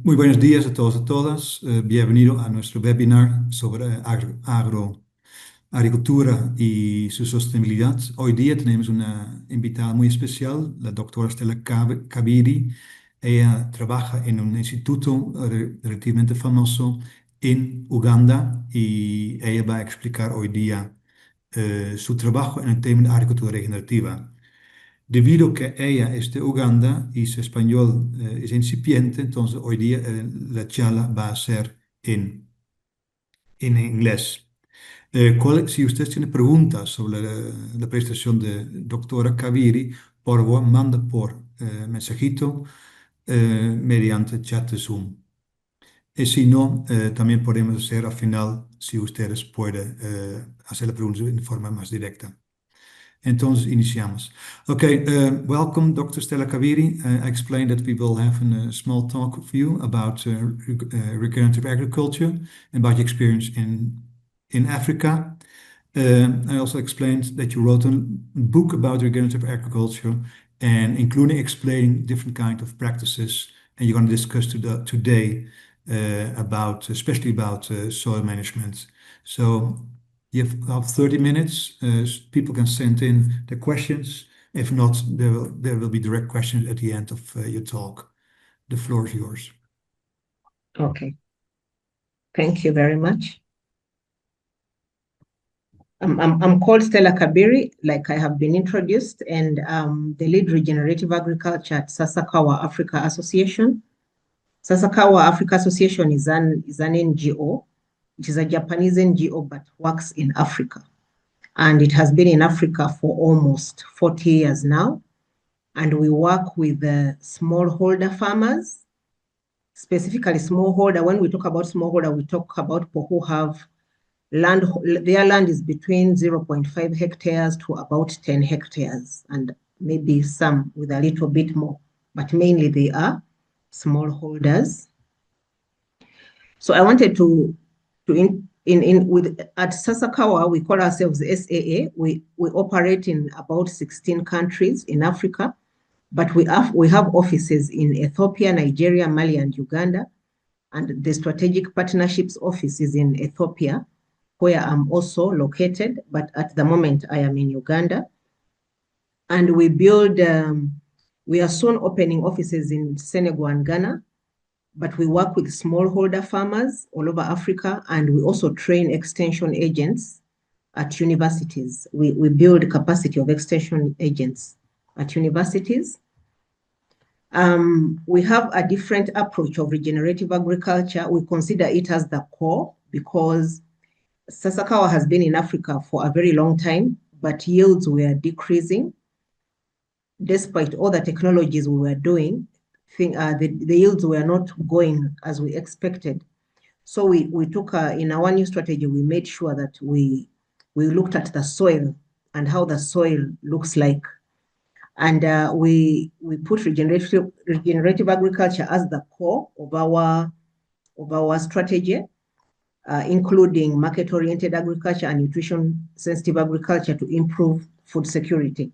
Muy buenos días a todos y a todas. Bienvenido a nuestro webinar sobre agricultura y su sostenibilidad. Hoy día tenemos una invitada muy especial, la doctora Stella Kabiri. Ella trabaja en un instituto relativamente famoso en Uganda y ella va a explicar hoy día su trabajo en el tema de agricultura regenerativa. Debido a que ella es de Uganda y su español es incipiente, entonces hoy día la charla va a ser en inglés. Si usted tiene preguntas sobre la prestación de doctora Kabiri, por favor, manda por mensajito mediante chat de Zoom. Y si no, también podemos hacer al final, si ustedes pueden hacer la pregunta de forma más directa. Entonces, iniciamos. Okay, welcome, Dr. Stella Kabiri. I explained that we will have a small talk with you about regenerative agriculture and about your experience in Africa. I also explained that you wrote a book about regenerative agriculture and including explaining different kinds of practices. And you're going to discuss today especially about soil management. So you have about 30 minutes. People can send in their questions. If not, there will be direct questions at the end of your talk. The floor is yours. Okay. Thank you very much. I'm called Stella Kabiri, like I have been introduced, and the lead regenerative agriculture at Sasakawa Africa Association. Sasakawa Africa Association is an NGO. It is a Japanese NGO, but works in Africa. And it has been in Africa for almost 40 years now. And we work with smallholder farmers, specifically smallholder. When we talk about smallholder, we talk about people who have land. Their land is between 0.5 hectares to about 10 hectares, and maybe some with a little bit more, but mainly they are smallholders. So I wanted at Sasakawa, we call ourselves SAA. We operate in about 16 countries in Africa, but we have offices in Ethiopia, Nigeria, Mali, and Uganda. And the Strategic Partnerships Office is in Ethiopia, where I'm also located, but at the moment I am in Uganda. And we are soon opening offices in Senegal and Ghana, but we work with smallholder farmers all over Africa, and we also train extension agents at universities. We build capacity of extension agents at universities. We have a different approach of regenerative agriculture. We consider it as the core because Sasakawa has been in Africa for a very long time, but yields were decreasing. Despite all the technologies we were doing, the yields were not going as we expected. So we took, in our new strategy, we made sure that we looked at the soil and how the soil looks like. And we put regenerative agriculture as the core of our strategy, including market-oriented agriculture and nutrition-sensitive agriculture to improve food security.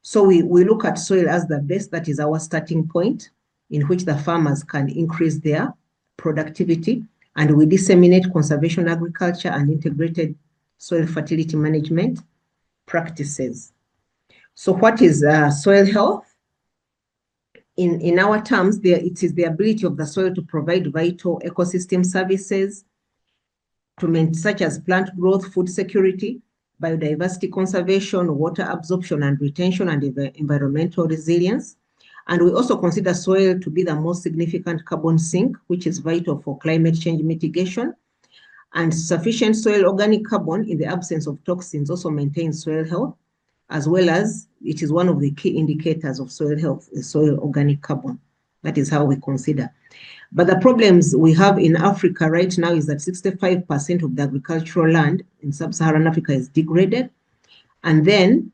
So we look at soil as the base. That is our starting point in which the farmers can increase their productivity. And we disseminate conservation agriculture and integrated soil fertility management practices. So what is soil health? In our terms, it is the ability of the soil to provide vital ecosystem services such as plant growth, food security, biodiversity conservation, water absorption and retention, and environmental resilience. And we also consider soil to be the most significant carbon sink, which is vital for climate change mitigation. And sufficient soil organic carbon in the absence of toxins also maintains soil health, as well as it is one of the key indicators of soil health, the soil organic carbon. That is how we consider. But the problems we have in Africa right now is that 65% of the agricultural land in sub-Saharan Africa is degraded. And then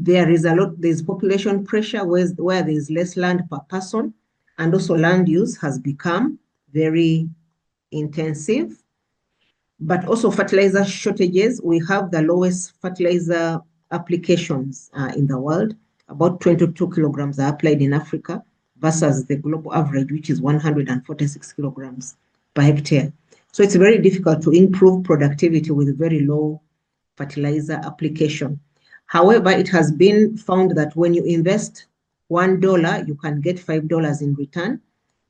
there's population pressure where there is less land per person, and also land use has become very intensive. But also fertilizer shortages. We have the lowest fertilizer applications in the world. About 22 kilograms are applied in Africa versus the global average, which is 146 kilograms per hectare. So it's very difficult to improve productivity with very low fertilizer application. However, it has been found that when you invest $1, you can get $5 in return.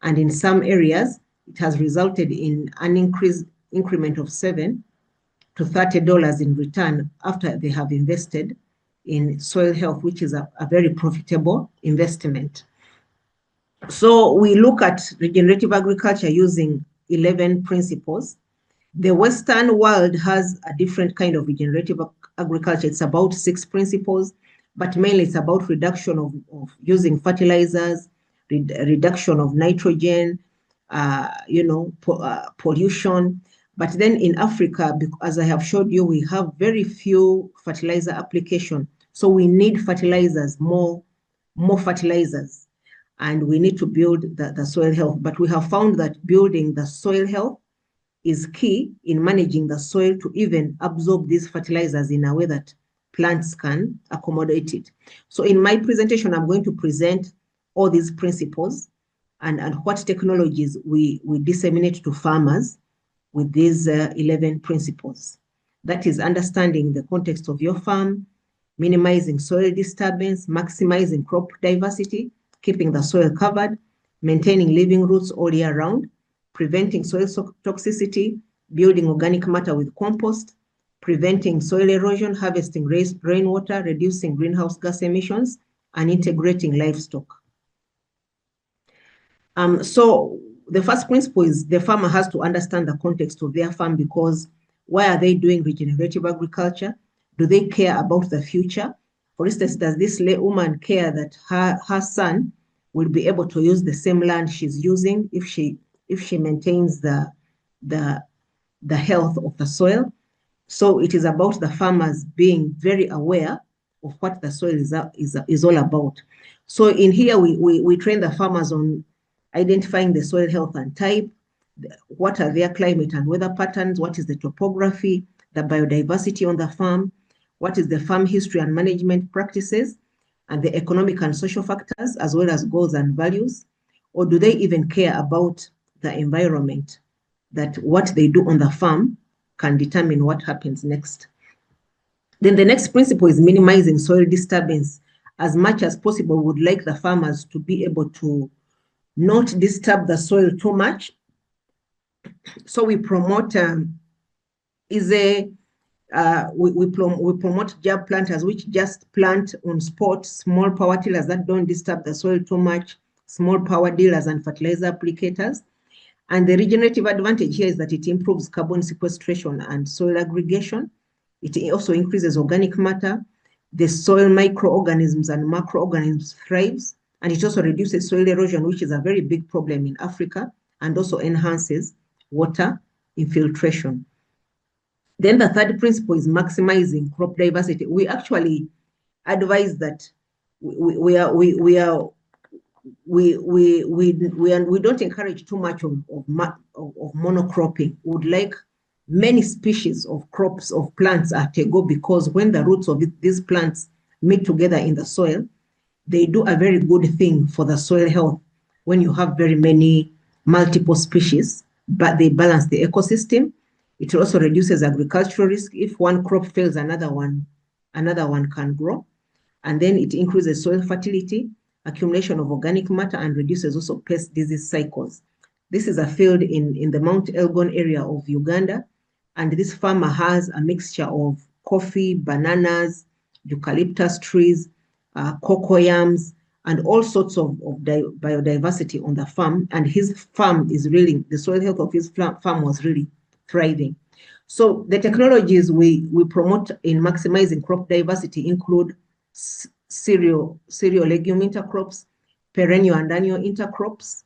And in some areas, it has resulted in an increment of $7 to $30 in return after they have invested in soil health, which is a very profitable investment. So we look at regenerative agriculture using 11 principles. The Western world has a different kind of regenerative agriculture. It's about 6 principles, but mainly it's about reduction of using fertilizers, reduction of nitrogen, pollution. But then in Africa, as I have showed you, we have very few fertilizer application. So we need fertilizers, more fertilizers, and we need to build the soil health. But we have found that building the soil health is key in managing the soil to even absorb these fertilizers in a way that plants can accommodate it. So in my presentation, I'm going to present all these principles and what technologies we disseminate to farmers with these 11 principles. That is understanding the context of your farm, minimizing soil disturbance, maximizing crop diversity, keeping the soil covered, maintaining living roots all year round, preventing soil toxicity, building organic matter with compost, preventing soil erosion, harvesting rainwater, reducing greenhouse gas emissions, and integrating livestock. So the first principle is the farmer has to understand the context of their farm, because why are they doing regenerative agriculture? Do they care about the future? For instance, does this woman care that her son will be able to use the same land she's using if she maintains the health of the soil? So it is about the farmers being very aware of what the soil is all about. So in here, we train the farmers on identifying the soil health and type, what are their climate and weather patterns, what is the topography, the biodiversity on the farm, what is the farm history and management practices, and the economic and social factors, as well as goals and values. Or do they even care about the environment, that what they do on the farm can determine what happens next? Then the next principle is minimizing soil disturbance. As much as possible, we would like the farmers to be able to not disturb the soil too much. So we promote we promote jab planters, which just plant on spot, small power tillers that don't disturb the soil too much, small power dealers and fertilizer applicators. And the regenerative advantage here is that it improves carbon sequestration and soil aggregation. It also increases organic matter. The soil microorganisms and macroorganisms thrives, and it also reduces soil erosion, which is a very big problem in Africa, and also enhances water infiltration. Then the third principle is maximizing crop diversity. We actually advise that we don't encourage too much of monocropping. We would like many species of crops, of plants at a go, because when the roots of these plants meet together in the soil, they do a very good thing for the soil health when you have very many multiple species, but they balance the ecosystem. It also reduces agricultural risk. If one crop fails, another one can grow. And then it increases soil fertility, accumulation of organic matter, and reduces also pest disease cycles. This is a field in the Mount Elgon area of Uganda. And this farmer has a mixture of coffee, bananas, eucalyptus trees, cocoyams, and all sorts of biodiversity on the farm. And his farm is really, the soil health of his farm was really thriving. So the technologies we promote in maximizing crop diversity include cereal legume intercrops, perennial and annual intercrops,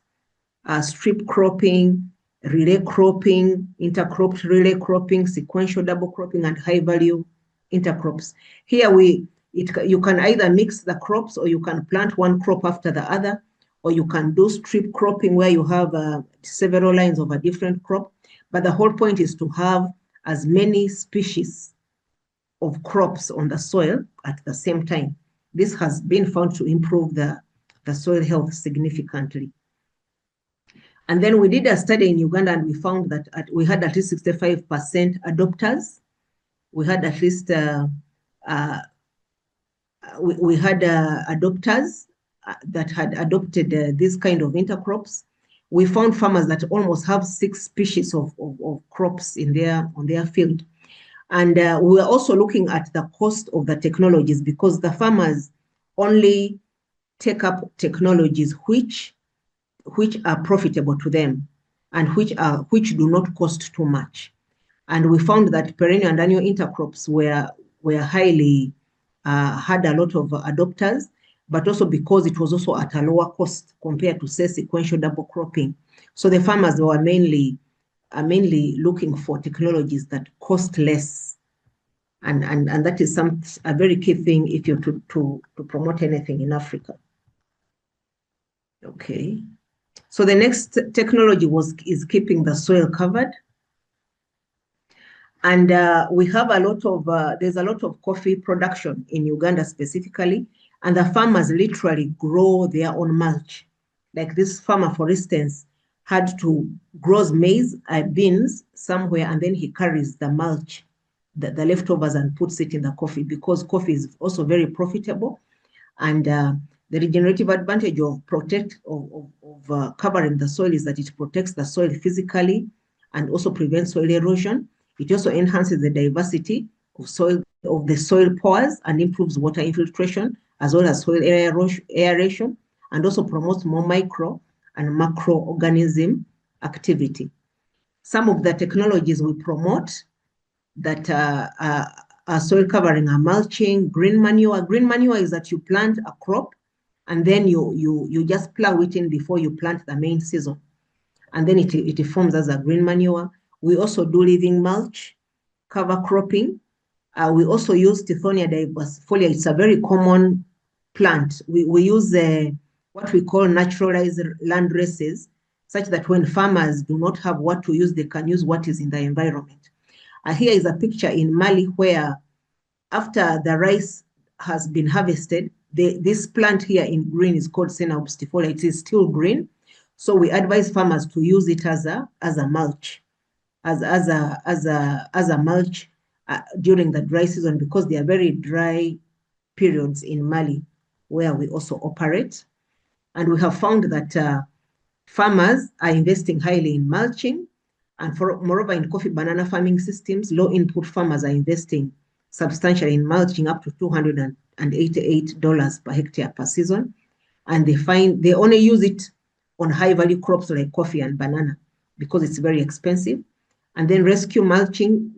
strip cropping, relay cropping, intercropped relay cropping, sequential double cropping, and high value intercrops. Here you can either mix the crops, or you can plant one crop after the other, or you can do strip cropping where you have several lines of a different crop. But the whole point is to have as many species of crops on the soil at the same time. This has been found to improve the the soil health significantly. And then we did a study in Uganda, and we found that we had at least 65% adopters. We had at least adopters that had adopted this kind of intercrops. We found farmers that almost have 6 species of crops on their field. And we were also looking at the cost of the technologies, because the farmers only take up technologies which are profitable to them and which do not cost too much. And we found that perennial and annual intercrops were highly had a lot of adopters, but also because it was also at a lower cost compared to, say, sequential double cropping. So the farmers were mainly looking for technologies that cost less, and that is a very key thing if you're to promote anything in Africa. Okay, so the next technology is keeping the soil covered. And we have there's a lot of coffee production in Uganda specifically, and the farmers literally grow their own mulch. Like this farmer, for instance, had to grow maize, beans somewhere, and then he carries the mulch, the leftovers, and puts it in the coffee, because coffee is also very profitable. And the regenerative advantage of covering the soil is that it protects the soil physically and also prevents soil erosion. It also enhances the diversity of the soil pores and improves water infiltration, as well as soil aeration, and also promotes more micro and macroorganism activity. Some of the technologies we promote that are soil covering are mulching, green manure. Green manure is that you plant a crop and then you just plow it in before you plant the main season, and then it forms as a green manure. We also do living mulch, cover cropping. We also use Tithonia diversifolia. It's a very common plant. We use what we call naturalized land races, such that when farmers do not have what to use, they can use what is in the environment. Here is a picture in Mali where, after the rice has been harvested, this plant here in green is called Senna obstifolia. It is still green. So we advise farmers to use it as a mulch, as a mulch during the dry season, because there are very dry periods in Mali where we also operate. And we have found that farmers are investing highly in mulching, and moreover, in coffee banana farming systems, low input farmers are investing substantially in mulching, up to $288 per hectare per season. And they only use it on high value crops like coffee and banana, because it's very expensive. And then rescue mulching,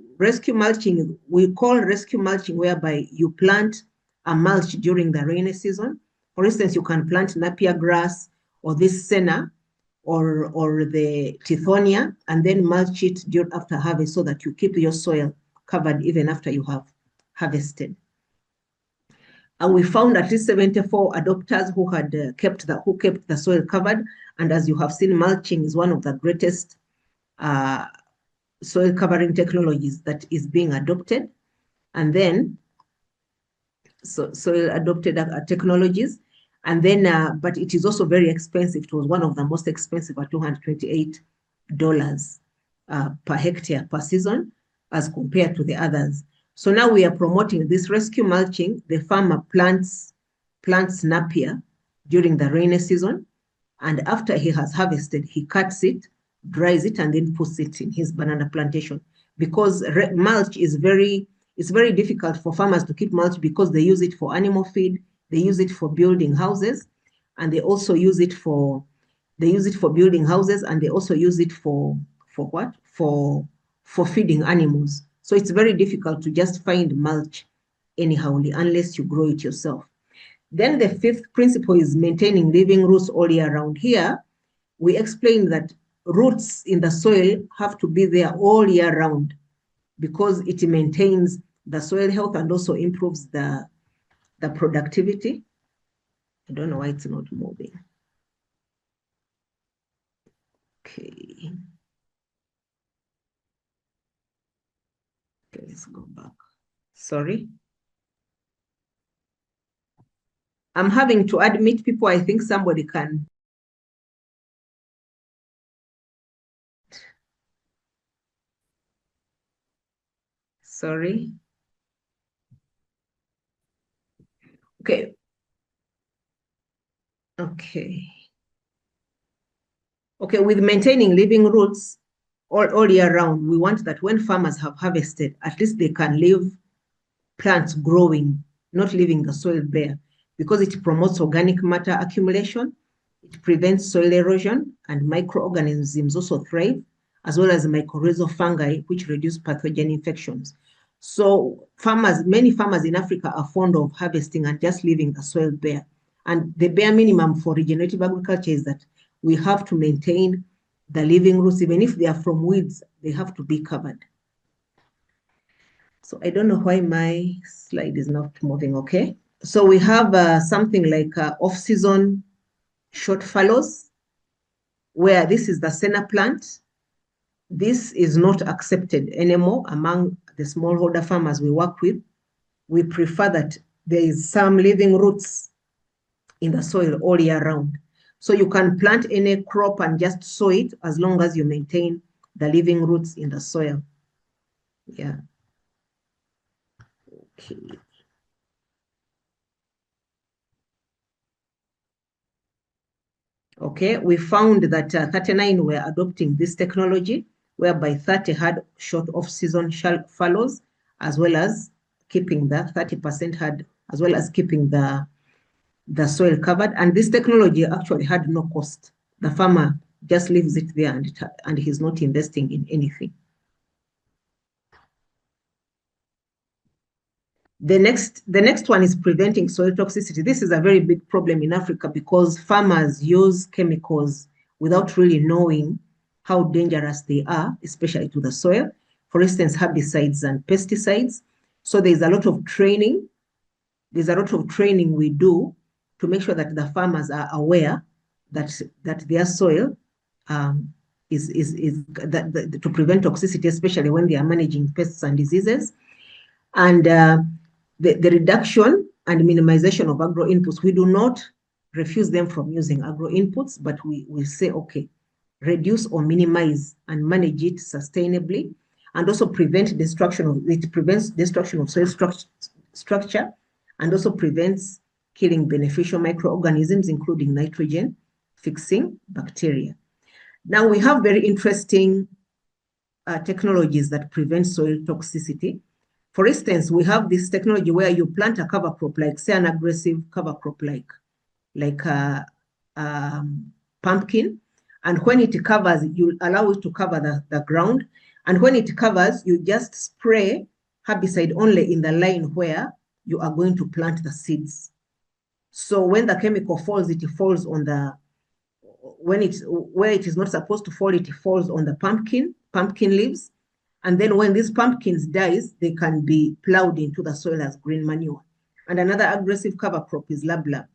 we call rescue mulching whereby you plant a mulch during the rainy season. For instance, you can plant napier grass or this senna or the Tithonia, and then mulch it after harvest, so that you keep your soil covered even after you have harvested. And we found at least 74 adopters who kept the soil covered. And as you have seen, mulching is one of the greatest soil covering technologies that is being adopted. And then soil adopted technologies. And then, but it is also very expensive. It was one of the most expensive at $228 per hectare per season, as compared to the others. So now we are promoting this rescue mulching. The farmer plants napier during the rainy season, and after he has harvested, he cuts it, dries it, and then puts it in his banana plantation. Because mulch is it's very difficult for farmers to keep mulch, because they use it for animal feed, they use it for building houses, and they also use it for building houses, and they also use it for what? For feeding animals. So it's very difficult to just find mulch anyhow, unless you grow it yourself. Then the 5th principle is maintaining living roots all year round. Here, we explain that roots in the soil have to be there all year round, because it maintains the soil health and also improves the productivity. I don't know why it's not moving. Okay. Okay, let's go back. Sorry. I'm having to admit people, I think somebody can. Sorry. Okay. Okay. Okay, with maintaining living roots all year round, we want that when farmers have harvested, at least they can leave plants growing, not leaving the soil bare, because it promotes organic matter accumulation, it prevents soil erosion, and microorganisms also thrive, as well as mycorrhizal fungi, which reduce pathogen infections. So many farmers in Africa are fond of harvesting and just leaving the soil bare. And the bare minimum for regenerative agriculture is that we have to maintain the living roots, even if they are from weeds, they have to be covered. So I don't know why my slide is not moving, okay? So we have something like off-season short fallows, where this is the senna plant. This is not accepted anymore among the smallholder farmers we work with. We prefer that there is some living roots in the soil all year round. So you can plant any crop and just sow it as long as you maintain the living roots in the soil. Yeah. Okay. Okay, we found that 39 were adopting this technology, whereby 30 had short off-season fallows, as well as keeping the 30% had, as well as keeping the soil covered. And this technology actually had no cost. The farmer just leaves it there and he's not investing in anything. The next one is preventing soil toxicity. This is a very big problem in Africa because farmers use chemicals without really knowing how dangerous they are, especially to the soil. For instance, herbicides and pesticides. So there's a lot of training. There's a lot of training we do to make sure that the farmers are aware that their soil to prevent toxicity, especially when they are managing pests and diseases. And the reduction and minimization of agro inputs, we do not refuse them from using agro inputs, but we say, okay, reduce or minimize and manage it sustainably, and also prevents destruction of soil structure, and also prevents killing beneficial microorganisms, including nitrogen fixing bacteria. Now we have very interesting technologies that prevent soil toxicity. For instance, we have this technology where you plant a cover crop, like say an aggressive cover crop, like a pumpkin. And when it covers, you allow it to cover the ground. And when it covers, you just spray herbicide only in the line where you are going to plant the seeds. So when the chemical falls, it falls on where it is not supposed to fall, it falls on the pumpkin leaves. And then when these pumpkins dies, they can be plowed into the soil as green manure. And another aggressive cover crop is lablab.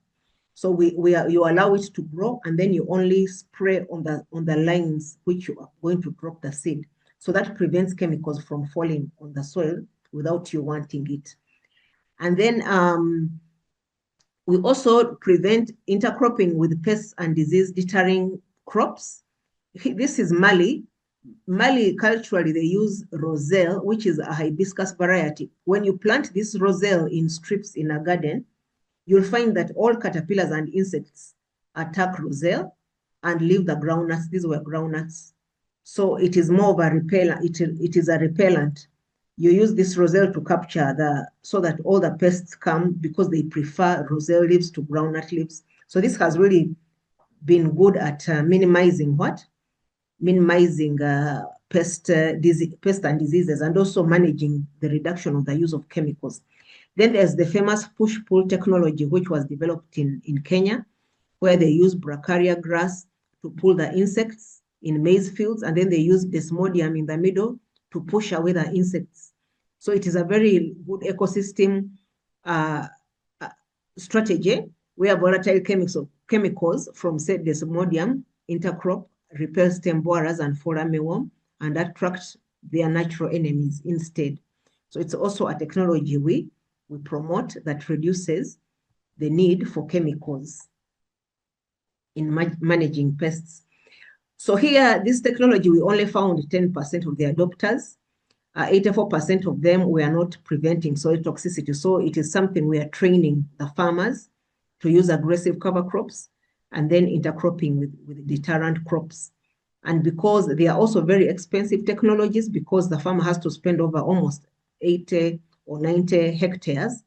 So you allow it to grow, and then you only spray on the lines which you are going to drop the seed. So that prevents chemicals from falling on the soil without you wanting it. And then we also prevent intercropping with pests and disease deterring crops. This is Mali. Mali, culturally, they use roselle, which is a hibiscus variety. When you plant this roselle in strips in a garden, you'll find that all caterpillars and insects attack roselle and leave the groundnuts. These were groundnuts. So it is more of a repellent. It is a repellent. You use this roselle to capture so that all the pests come, because they prefer roselle leaves to groundnut leaves. So this has really been good at minimizing pest and diseases, and also managing the reduction of the use of chemicals. Then there's the famous push-pull technology, which was developed in Kenya, where they use bracharia grass to pull the insects in maize fields, and then they use desmodium in the middle to push away the insects. So it is a very good ecosystem strategy where volatile chemicals from, say, desmodium intercrop repel stem borers and fora mealworm and attract their natural enemies instead. So it's also a technology we promote that reduces the need for chemicals in managing pests. So here, this technology, we only found 10% of the adopters. 84% of them were not preventing soil toxicity. So it is something we are training the farmers to use aggressive cover crops and then intercropping with deterrent crops. And because they are also very expensive technologies, because the farmer has to spend over almost 80 or 90 hectares,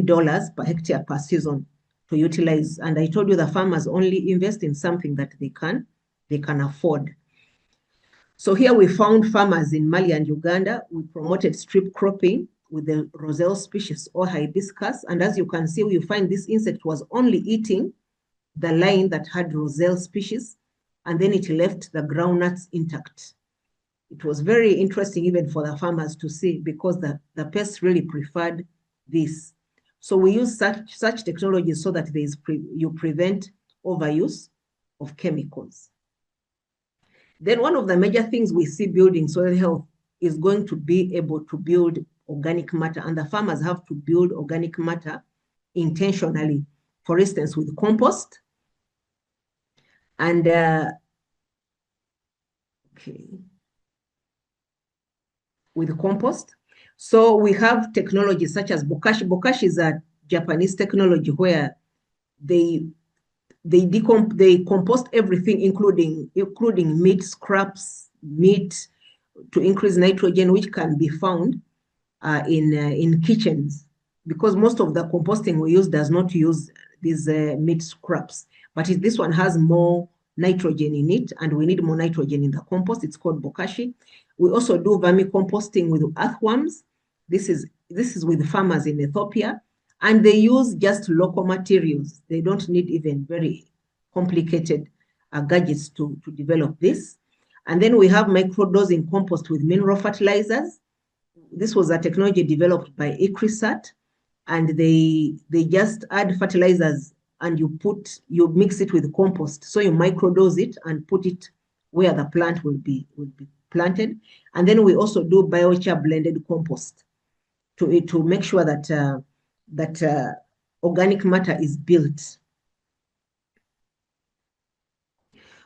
dollars per hectare per season to utilize. And I told you the farmers only invest in something that they can afford. So here we found farmers in Mali and Uganda. We promoted strip cropping with the roselle species or hibiscus. And as you can see, you find this insect was only eating the line that had roselle species, and then it left the groundnuts intact. It was very interesting even for the farmers to see, because the pests really preferred this. So we use such technologies so that you prevent overuse of chemicals. Then one of the major things we see building soil health is going to be able to build organic matter, and the farmers have to build organic matter intentionally. For instance, with compost and with compost. So we have technologies such as bokashi. Bokashi is a Japanese technology where they compost everything, including meat scraps, meat, to increase nitrogen, which can be found in kitchens, because most of the composting we use does not use these meat scraps. But this one has more nitrogen in it, and we need more nitrogen in the compost. It's called bokashi. We also do vermicomposting with earthworms. This is with farmers in Ethiopia, and they use just local materials. They don't need even very complicated gadgets to develop this. And then we have microdosing compost with mineral fertilizers. This was a technology developed by ICRISAT, and they just add fertilizers and you mix it with compost. So you microdose it and put it where the plant will be planted. And then we also do biochar blended compost to make sure that organic matter is built.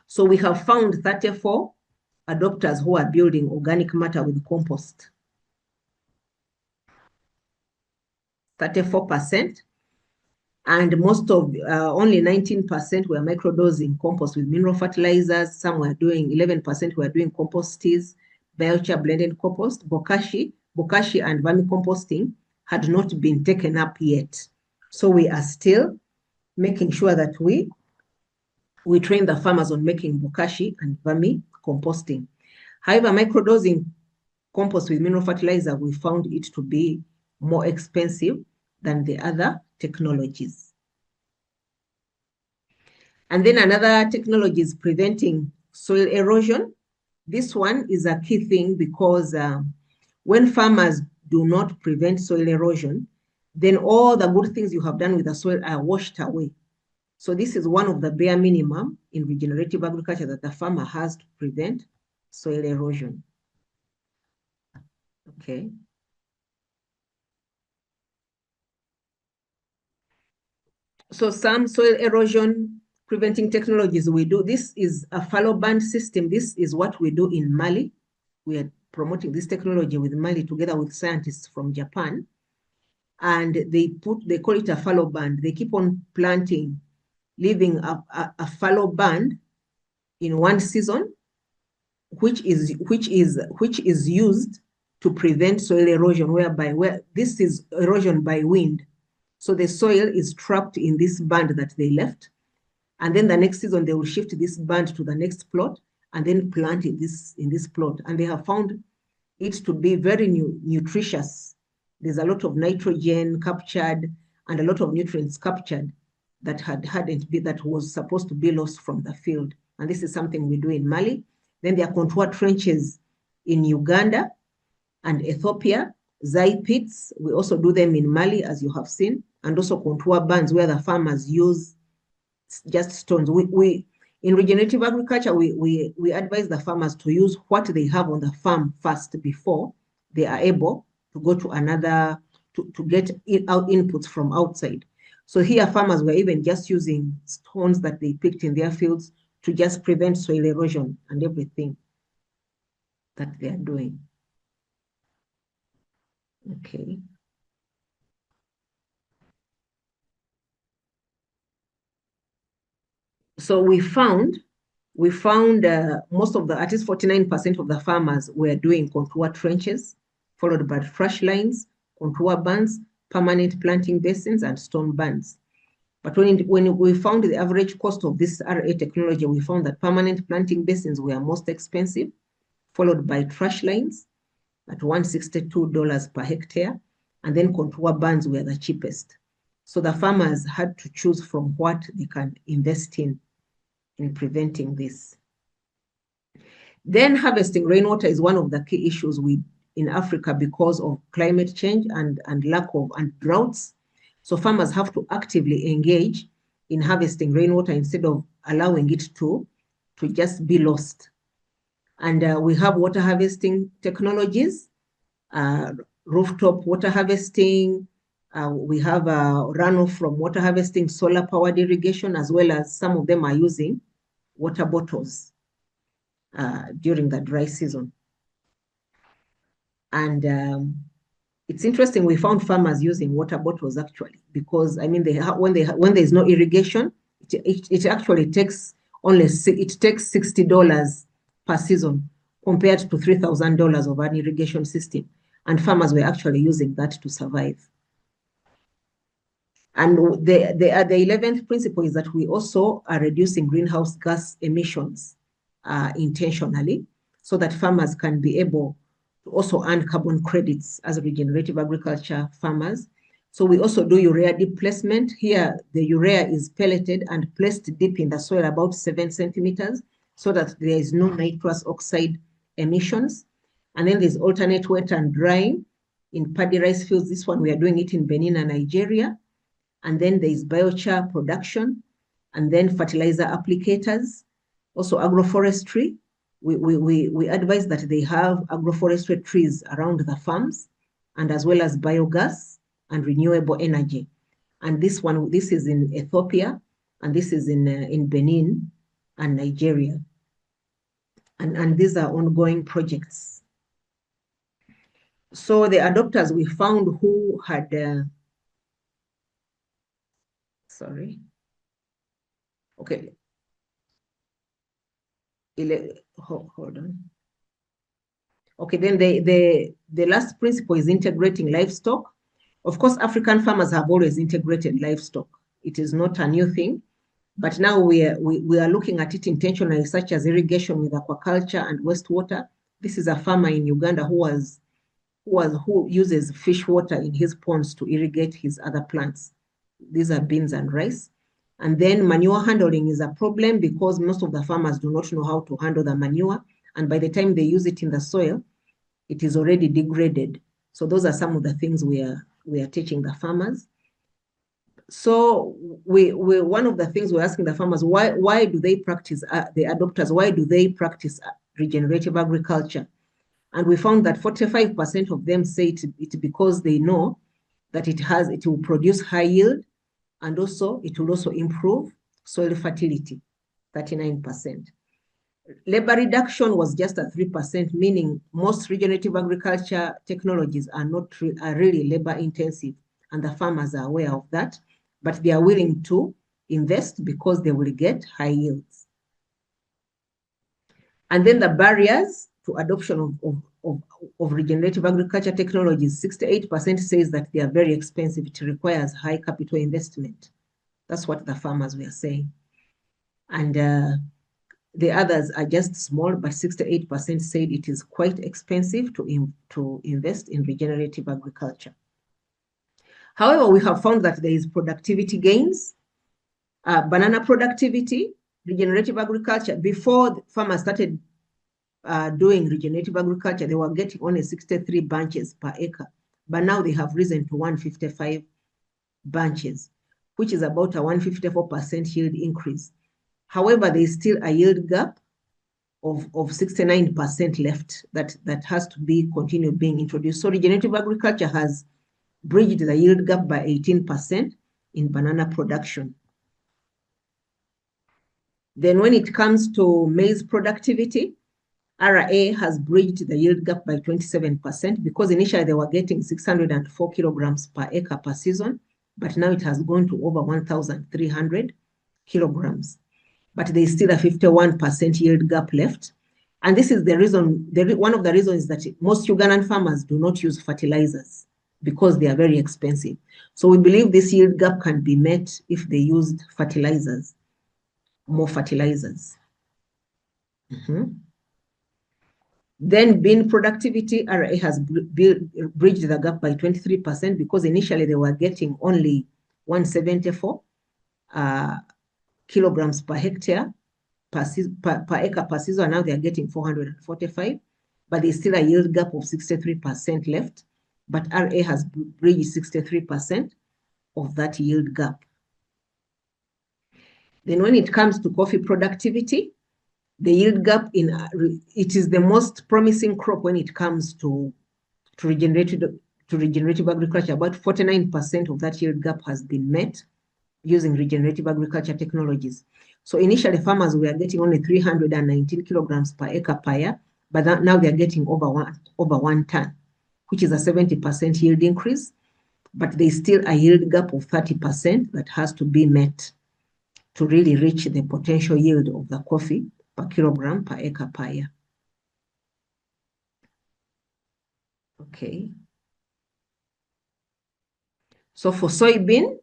So we have found 34 adopters who are building organic matter with compost. 34%. And most of, only 19% were microdosing compost with mineral fertilizers. Some were doing, 11% were doing compost teas, biochar blended compost. Bokashi and vermicomposting had not been taken up yet. So we are still making sure that we train the farmers on making bokashi and vermicomposting. However, microdosing compost with mineral fertilizer, we found it to be more expensive than the other technologies. And then another technology is preventing soil erosion. This one is a key thing, because when farmers do not prevent soil erosion, then all the good things you have done with the soil are washed away. So this is one of the bare minimum in regenerative agriculture, that the farmer has to prevent soil erosion. Okay. So some soil erosion preventing technologies we do. This is a fallow band system. This is what we do in Mali. We are promoting this technology with Mali together with scientists from Japan. And they call it a fallow band. They keep on planting, leaving a fallow band in one season, which is used to prevent soil erosion, where this is erosion by wind. So the soil is trapped in this band that they left. And then the next season, they will shift this band to the next plot and then plant in this plot. And they have found it to be very nutritious. There's a lot of nitrogen captured and a lot of nutrients captured that that was supposed to be lost from the field. And this is something we do in Mali. Then there are contour trenches in Uganda and Ethiopia. Zai pits, we also do them in Mali, as you have seen, and also contour bands where the farmers use just stones. In regenerative agriculture, we advise the farmers to use what they have on the farm first before they are able to go to another, to get out inputs from outside. So here farmers were even just using stones that they picked in their fields to just prevent soil erosion and everything that they are doing. Okay. So we found most of the, at least 49% of the farmers were doing contour trenches, followed by fresh lines, contour bands, permanent planting basins, and stone bands. But when we found the average cost of this RA technology, we found that permanent planting basins were most expensive, followed by trash lines at $162 per hectare, and then contour bands were the cheapest. So the farmers had to choose from what they can invest in preventing this. Then harvesting rainwater is one of the key issues in Africa because of climate change and lack of droughts. So farmers have to actively engage in harvesting rainwater instead of allowing it to just be lost. And we have water harvesting technologies, rooftop water harvesting. We have runoff from water harvesting, solar powered irrigation, as well as some of them are using water bottles during the dry season. And it's interesting, we found farmers using water bottles actually, because I mean, when there's no irrigation, it actually takes $60 per season compared to $3,000 of an irrigation system. And farmers were actually using that to survive. And the 11th principle is that we also are reducing greenhouse gas emissions intentionally, so that farmers can be able to also earn carbon credits as regenerative agriculture farmers. So we also do urea deep placement. Here, the urea is pelleted and placed deep in the soil, about 7 centimeters, so that there is no nitrous oxide emissions. And then there's alternate wet and drying in paddy rice fields. This one, we are doing it in Benin and Nigeria. And then there's biochar production, and then fertilizer applicators, also agroforestry. We advise that they have agroforestry trees around the farms, and as well as biogas and renewable energy. And this is in Ethiopia, and this is in Benin and Nigeria. And these are ongoing projects. So the adopters we found who had, sorry, okay, hold on. Okay, then the last principle is integrating livestock. Of course, African farmers have always integrated livestock. It is not a new thing, but now we are looking at it intentionally, such as irrigation with aquaculture and wastewater. This is a farmer in Uganda who uses fish water in his ponds to irrigate his other plants. These are beans and rice. And then manure handling is a problem because most of the farmers do not know how to handle the manure. And by the time they use it in the soil, it is already degraded. So those are some of the things we are teaching the farmers. So one of the things we're asking the farmers, why do they practice, the adopters, why do they practice regenerative agriculture? And we found that 45% of them say it because they know that it will produce high yield, and also it will also improve soil fertility, 39%. Labor reduction was just at 3%, meaning most regenerative agriculture technologies are really labor intensive, and the farmers are aware of that, but they are willing to invest because they will get high yields. And then the barriers to adoption of regenerative agriculture technologies, 68% says that they are very expensive. It requires high capital investment. That's what the farmers were saying. And the others are just small, but 68% said it is quite expensive to invest in regenerative agriculture. However, we have found that there is productivity gains. Banana productivity, regenerative agriculture, before farmers started doing regenerative agriculture, they were getting only 63 bunches per acre, but now they have risen to 155 bunches, which is about a 154% yield increase. However, there is still a yield gap of 69% left that has to be continued being introduced. So regenerative agriculture has bridged the yield gap by 18%, in banana production. Then when it comes to maize productivity, RA has bridged the yield gap by 27% because initially they were getting 604 kilograms per acre per season, but now it has gone to over 1,300 kilograms. But there is still a 51% yield gap left. And this is the reason, one of the reasons is that most Ugandan farmers do not use fertilizers because they are very expensive. So we believe this yield gap can be met if they used fertilizers, more fertilizers. Then bean productivity, RA has bridged the gap by 23% because initially they were getting only 174 kilograms per hectare per acre per season. Now they are getting 445, but there's still a yield gap of 63% left. But RA has bridged 63% of that yield gap. Then when it comes to coffee productivity, the yield gap it is the most promising crop when it comes to regenerative agriculture. About 49% of that yield gap has been met using regenerative agriculture technologies. So initially farmers were getting only 319 kilograms per acre per year, but now they're getting over one ton, which is a 70% yield increase. But there's still a yield gap of 30% that has to be met to really reach the potential yield of the coffee per kilogram per acre per year. Okay. So for soybean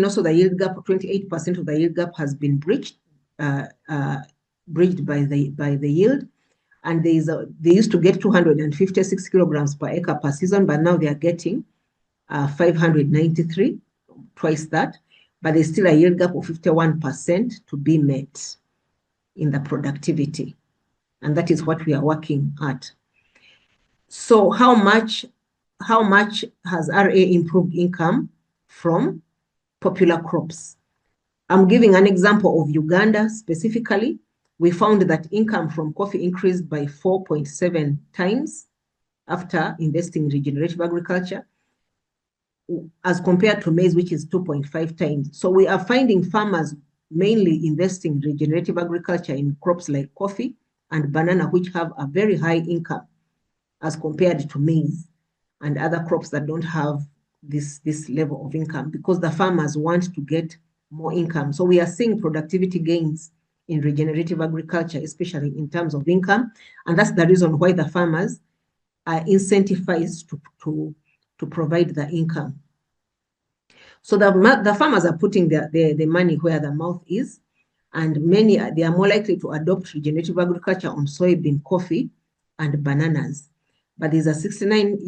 also the yield gap, 28% of the yield gap has been bridged by the yield. And they used to get 256 kilograms per acre per season, but now they are getting 593, twice that. But there's still a yield gap of 51% to be met in the productivity. And that is what we are working at. So how much has RA improved income from popular crops? I'm giving an example of Uganda specifically. We found that income from coffee increased by 4.7 times after investing in regenerative agriculture, as compared to maize, which is 2.5 times. So we are finding farmers mainly investing in regenerative agriculture in crops like coffee and banana, which have a very high income as compared to maize and other crops that don't have this level of income, because the farmers want to get more income. So we are seeing productivity gains in regenerative agriculture, especially in terms of income. And that's the reason why the farmers are incentivized to provide the income. So the farmers are putting the money where the mouth is, and they are more likely to adopt regenerative agriculture on soybean, coffee, and bananas. But there's a 69%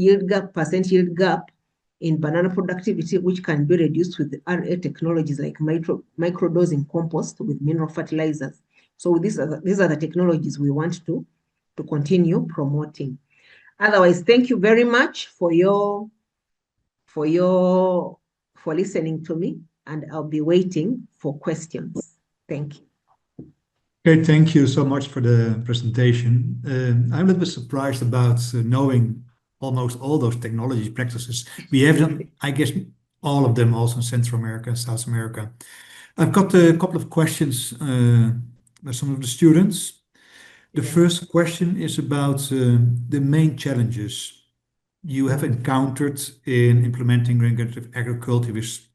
yield gap in banana productivity, which can be reduced with the RA technologies like microdosing compost with mineral fertilizers. So these are the technologies we want to continue promoting. Otherwise, thank you very much for listening to me, and I'll be waiting for questions. Thank you. Okay, thank you so much for the presentation. I'm a little bit surprised about knowing almost all those technology practices. We have them, I guess, all of them also in Central America, South America. I've got a couple of questions by some of the students. The first question is about the main challenges you have encountered in implementing regenerative agriculture with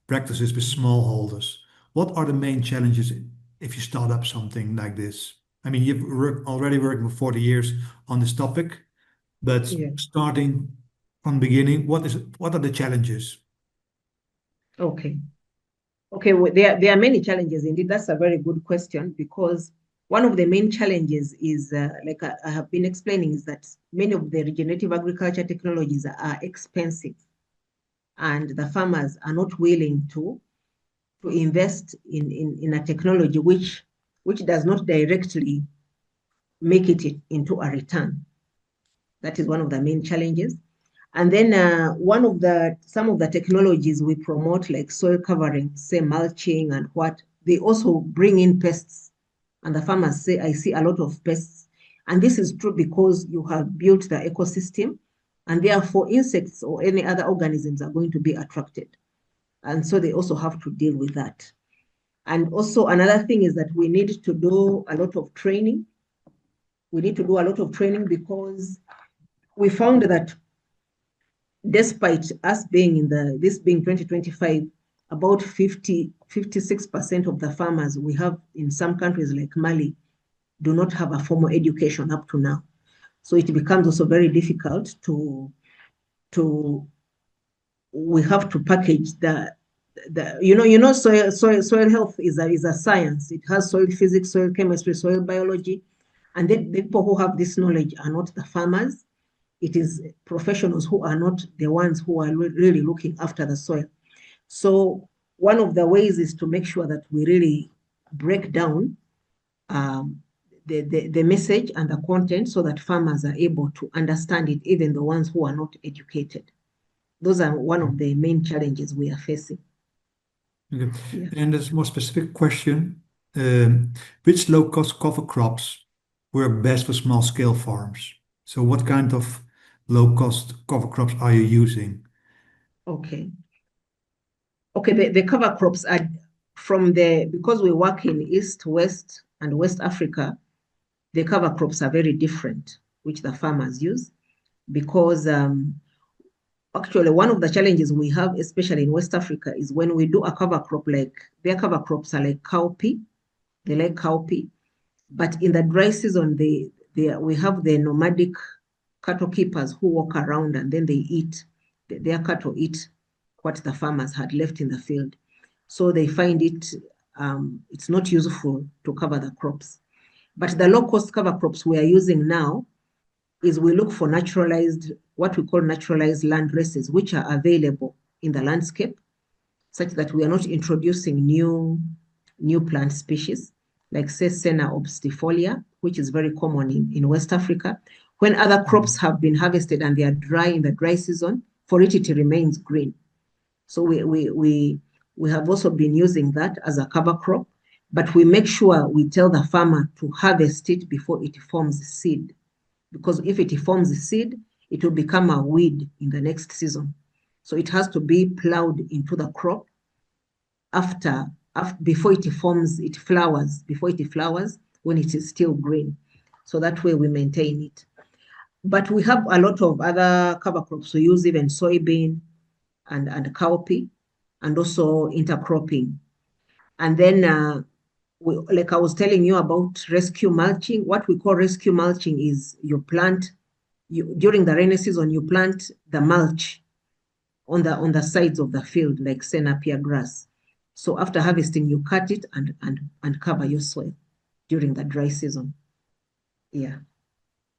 practices with smallholders. What are the main challenges if you start up something like this? I mean, you've already worked for 40 years on this topic, but starting from the beginning, what are the challenges? Okay. Well, there are many challenges indeed. That's a very good question, because one of the main challenges is, like I have been explaining, is that many of the regenerative agriculture technologies are expensive, and the farmers are not willing to invest in a technology which does not directly make it into a return. That is one of the main challenges. And then some of the technologies we promote, like soil covering, say mulching and they also bring in pests. And the farmers say, I see a lot of pests. And this is true because you have built the ecosystem, and therefore insects or any other organisms are going to be attracted. And so they also have to deal with that. And also another thing is that we need to do a lot of training. We need to do a lot of training because we found that despite us being this being 2025, about 56% of the farmers we have in some countries like Mali do not have a formal education up to now. So it becomes also very difficult we have to package soil health is a science. It has soil physics, soil chemistry, soil biology, and then the people who have this knowledge are not the farmers. It is professionals who are not the ones who are really looking after the soil. So one of the ways is to make sure that we really break down the message and the content so that farmers are able to understand it, even the ones who are not educated. Those are one of the main challenges we are facing. Okay. Yeah. And there's a more specific question. Which low-cost cover crops work best for small-scale farms? So what kind of low-cost cover crops are you using? Okay. Okay, the cover crops are because we work in East, West, and West Africa, the cover crops are very different, which the farmers use, because actually one of the challenges we have, especially in West Africa, is when we do a cover crop, like their cover crops are like cowpea, they like cowpea, but in the dry season, we have the nomadic cattle keepers who walk around and then they eat, their cattle eat what the farmers had left in the field. So they find it's not useful to cover the crops. But the low-cost cover crops we are using now is we look for what we call naturalized land races, which are available in the landscape, such that we are not introducing new plant species, like say Senna obstifolia, which is very common in West Africa. When other crops have been harvested and they are dry in the dry season, for it remains green. So we have also been using that as a cover crop, but we make sure we tell the farmer to harvest it before it forms seed. Because if it forms seed, it will become a weed in the next season. So it has to be plowed into the crop before it flowers when it is still green. So that way we maintain it. But we have a lot of other cover crops. We use even soybean and cowpea, and also intercropping. And then, like I was telling you about rescue mulching, what we call rescue mulching is during the rainy season, you plant the mulch on the sides of the field, like say napier grass. So after harvesting, you cut it and cover your soil during the dry season. Yeah.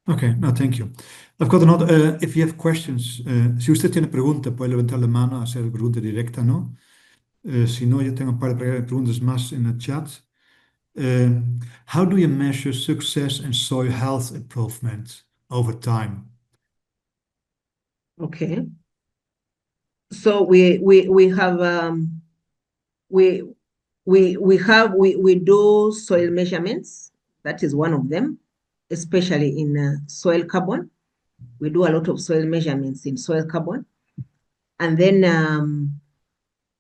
Okay, no, thank you. I've got another. If you have questions, si usted tiene preguntas, puede levantar la mano, hacer pregunta directa, ¿no? Si no, yo tengo un par de preguntas más en el chat. How do you measure success in soil health improvement over time? Okay. So we have we do soil measurements. That is one of them, especially in soil carbon. We do a lot of soil measurements in soil carbon. And then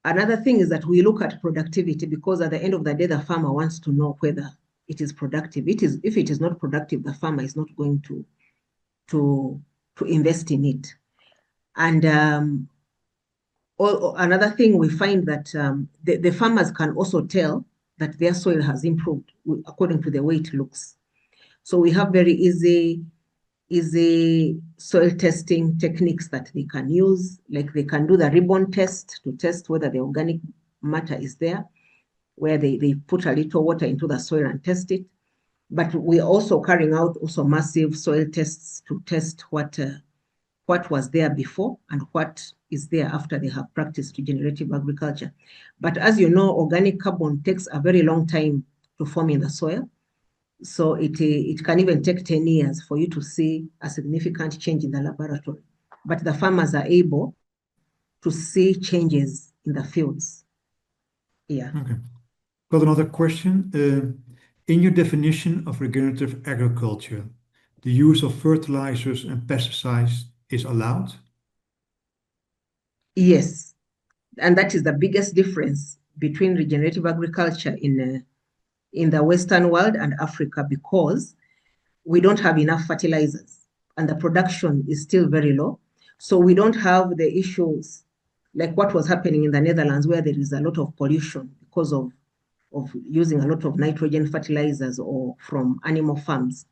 another thing is that we look at productivity, because at the end of the day, the farmer wants to know whether it is productive. If it is not productive, the farmer is not going to invest in it. And another thing we find that the farmers can also tell that their soil has improved according to the way it looks. So we have very easy soil testing techniques that they can use, like they can do the ribbon test to test whether the organic matter is there, where they put a little water into the soil and test it. But we're also carrying out also massive soil tests to test what was there before and what is there after they have practiced regenerative agriculture. But as you know, organic carbon takes a very long time to form in the soil. So it can even take 10 years for you to see a significant change in the laboratory. But the farmers are able to see changes in the fields. Yeah. Okay. Got another question. In your definition of regenerative agriculture, the use of fertilizers and pesticides is allowed? Yes. And that is the biggest difference between regenerative agriculture in the Western world and Africa, because we don't have enough fertilizers and the production is still very low. So we don't have the issues like what was happening in the Netherlands, where there is a lot of pollution because of using a lot of nitrogen fertilizers or from animal farms.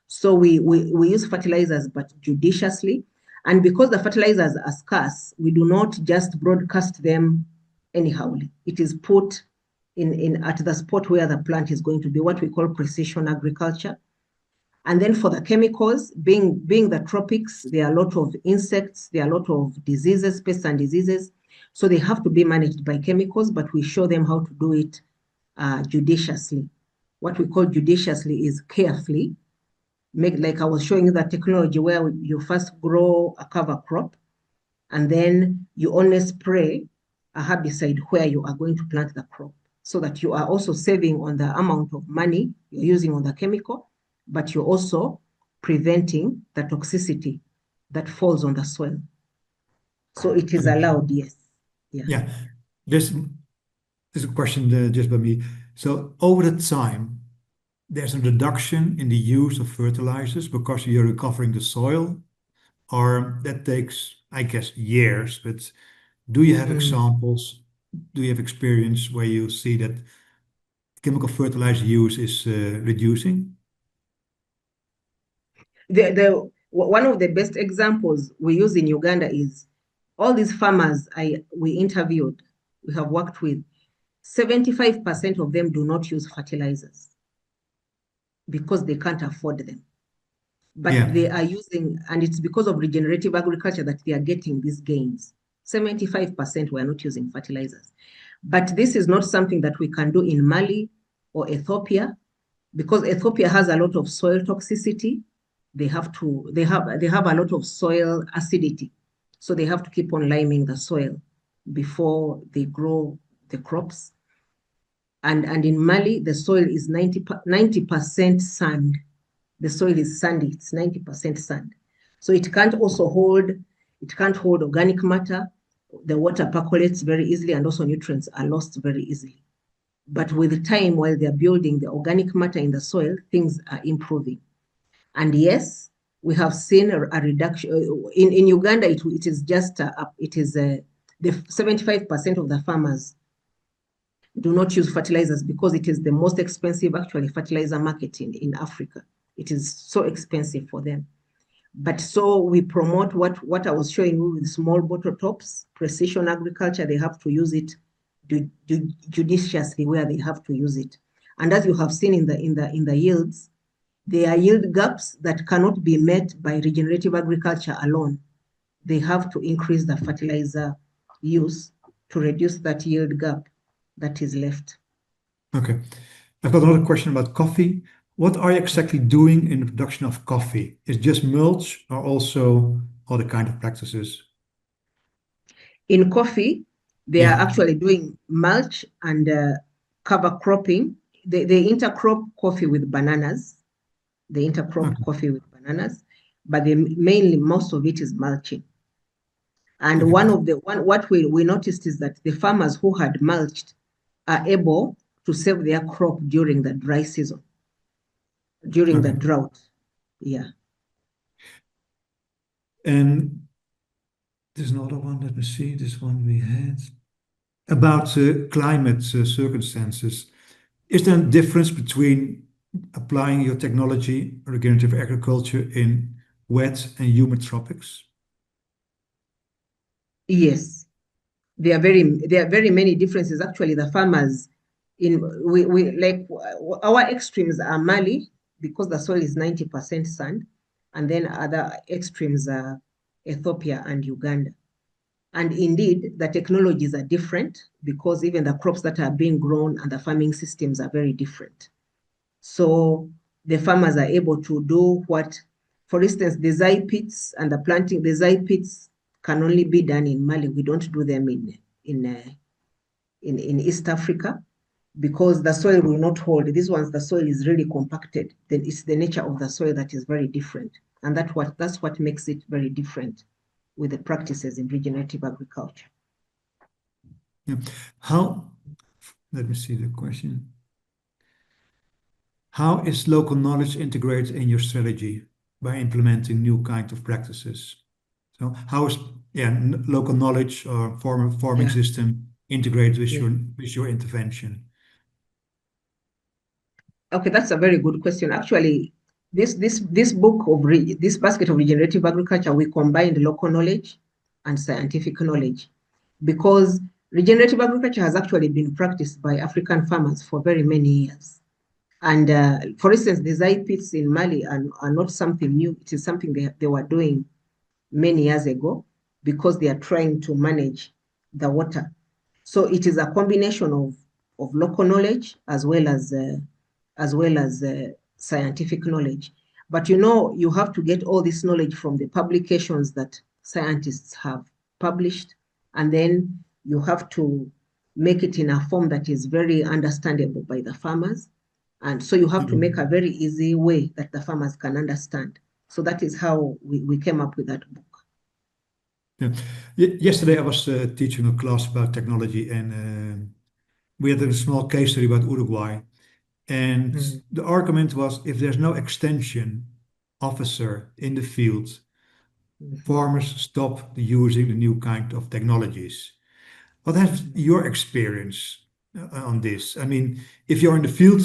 So we use fertilizers, but judiciously. And because the fertilizers are scarce, we do not just broadcast them anyhow. It is put in at the spot where the plant is going to be, what we call precision agriculture. And then for the chemicals, being the tropics, there are a lot of insects, there are a lot of diseases, pests and diseases. So they have to be managed by chemicals, but we show them how to do it judiciously. What we call judiciously is carefully. Like I was showing you the technology where you first grow a cover crop and then you only spray a herbicide where you are going to plant the crop, so that you are also saving on the amount of money you're using on the chemical, but you're also preventing the toxicity that falls on the soil. So it is Okay. allowed, yes. Yeah. Yeah. This is a question just by me. So over the time, there's a reduction in the use of fertilizers because you're recovering the soil, or that takes, I guess, years. But do you have examples? Do you have experience where you see that chemical fertilizer use is reducing? One of the best examples we use in Uganda is all these farmers we interviewed, we have worked with, 75% of them do not use fertilizers because they can't afford them. But Yeah. they are using, and it's because of regenerative agriculture that they are getting these gains. 75% were not using fertilizers. But this is not something that we can do in Mali or Ethiopia, because Ethiopia has a lot of soil toxicity. They have a lot of soil acidity. So they have to keep on liming the soil before they grow the crops. And in Mali, the soil is 90% sand. The soil is sandy, it's 90% sand. So it can't hold organic matter. The water percolates very easily, and also nutrients are lost very easily. But with the time, while they're building the organic matter in the soil, things are improving. And yes, we have seen a reduction. In Uganda, it is just, the 75% of the farmers do not use fertilizers because it is the most expensive, actually, fertilizer market in Africa. It is so expensive for them. But so we promote what I was showing you with small bottle tops, precision agriculture. They have to use it judiciously where they have to use it. And as you have seen in the yields, there are yield gaps that cannot be met by regenerative agriculture alone. They have to increase the fertilizer use to reduce that yield gap that is left. Okay. I've got another question about coffee. What are you exactly doing in the production of coffee? Is it just mulch or also other kind of practices? In coffee, they are Yeah. actually doing mulch and cover cropping. They intercrop coffee with bananas. They intercrop Okay. coffee with bananas, but mainly most of it is mulching. And Okay. what we noticed is that the farmers who had mulched are able to save their crop during the dry season, during the Okay. drought. Yeah. And there's another one. Let me see. This one we had about climate circumstances. Is there a difference between applying your technology, regenerative agriculture, in wet and humid tropics? Yes. There are very many differences. Actually, the farmers we like our extremes are Mali, because the soil is 90% sand, and then other extremes are Ethiopia and Uganda. And indeed, the technologies are different because even the crops that are being grown and the farming systems are very different. So the farmers are able to do what, for instance, the zai pits and the planting, the zai pits can only be done in Mali. We don't do them in East Africa because the soil will not hold. These ones, the soil is really compacted. Then it's the nature of the soil that is very different. And that's what makes it very different with the practices in regenerative agriculture. Yeah. How, let me see the question. How is local knowledge integrated in your strategy by implementing new kind of practices? So how is local knowledge or farming Yeah, system integrated with yeah. your intervention? Okay, that's a very good question. Actually, this basket of regenerative agriculture, we combined local knowledge and scientific knowledge because regenerative agriculture has actually been practiced by African farmers for very many years. And for instance, the Zai pits in Mali are not something new. It is something they were doing many years ago because they are trying to manage the water. So it is a combination of local knowledge as well as scientific knowledge. But you know, you have to get all this knowledge from the publications that scientists have published, and then you have to make it in a form that is very understandable by the farmers. And so you have to make a very easy way that the farmers can understand. So that is how we came up with that book. Yeah. Yesterday I was teaching a class about technology, and we had a small case study about Uruguay. And Mm-hmm. the argument was if there's no extension officer in the field, Mm-hmm. farmers stop using the new kind of technologies. What has Mm-hmm. your experience on this? I mean, if you're in the field,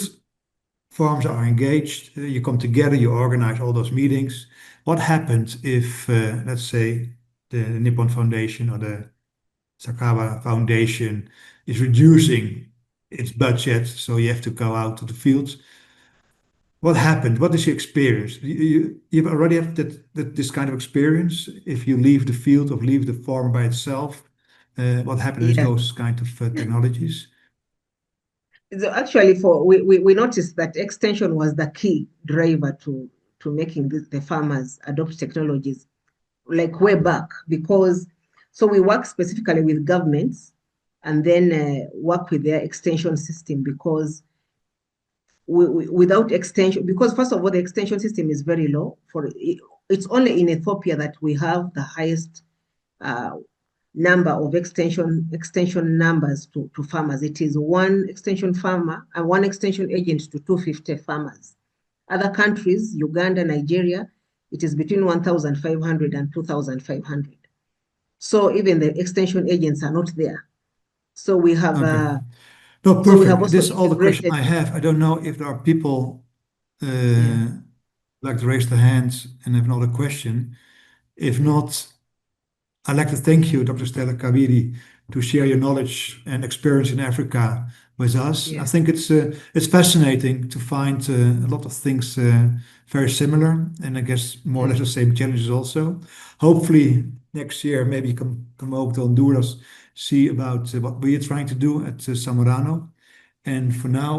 farms are engaged, you come together, you organize all those meetings. What happens if, let's say, the Nippon Foundation or the Sakawa Foundation is reducing its budget, so you have to go out to the fields? What happened? What is your experience? You've already had this kind of experience. If you leave the field or leave the farm by itself, what happened with Yeah. those kind of technologies? So actually, we noticed that extension was the key driver to making the farmers adopt technologies like way back because so we work specifically with governments and then work with their extension system because without extension, because first of all, the extension system is very low. It's only in Ethiopia that we have the highest uh, number of extension numbers to farmers. It is one extension farmer and one extension agent to 250 farmers. Other countries, Uganda, Nigeria, it is between 1,500 and 2,500. So even the extension agents are not there. So we have Okay. No, so we have perfect. also This is all the question integrated. I have. I don't know if there are people Yeah, like to raise their hands and have another question. If yeah, not, I'd like to thank you, Dr. Stella Kabiri, to share your knowledge and experience in Africa with us. I yeah. think it's fascinating to find a lot of things very similar, and I guess more or less Mm. the same challenges also. Hopefully, next year maybe you can come over to Honduras, see about what we are trying to do at Zamorano. And for now,